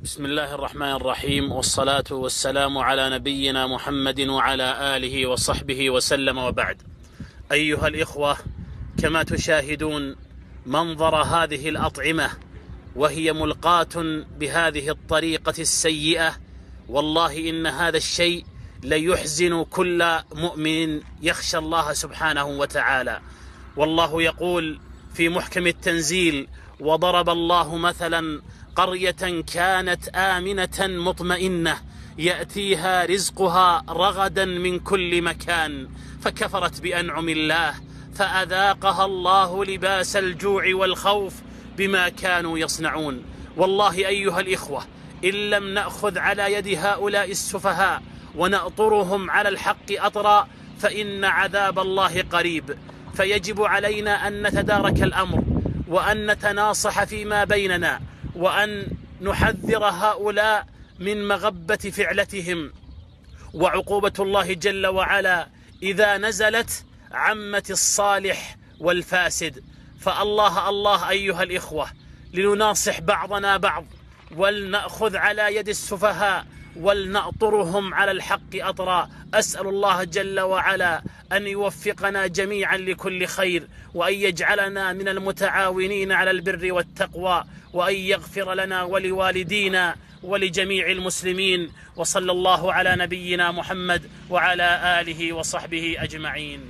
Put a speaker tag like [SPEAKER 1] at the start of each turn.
[SPEAKER 1] بسم الله الرحمن الرحيم، والصلاة والسلام على نبينا محمد وعلى آله وصحبه وسلم، وبعد. أيها الإخوة، كما تشاهدون منظر هذه الأطعمة وهي ملقاة بهذه الطريقة السيئة، والله إن هذا الشيء ليحزن كل مؤمن يخشى الله سبحانه وتعالى. والله يقول في محكم التنزيل: وضرب الله مثلا قرية كانت آمنة مطمئنة يأتيها رزقها رغدا من كل مكان فكفرت بأنعم الله فأذاقها الله لباس الجوع والخوف بما كانوا يصنعون. والله أيها الإخوة، إن لم نأخذ على يد هؤلاء السفهاء ونأطرهم على الحق أطرا فإن عذاب الله قريب. فيجب علينا أن نتدارك الأمر وأن نتناصح فيما بيننا وأن نحذر هؤلاء من مغبة فعلتهم. وعقوبة الله جل وعلا إذا نزلت عمت الصالح والفاسد. فالله الله أيها الإخوة، لنناصح بعضنا بعض ولنأخذ على يد السفهاء ولنأطرهم على الحق أطرا. أسأل الله جل وعلا أن يوفقنا جميعا لكل خير، وأن يجعلنا من المتعاونين على البر والتقوى، وأن يغفر لنا ولوالدينا ولجميع المسلمين. وصلى الله على نبينا محمد وعلى آله وصحبه أجمعين.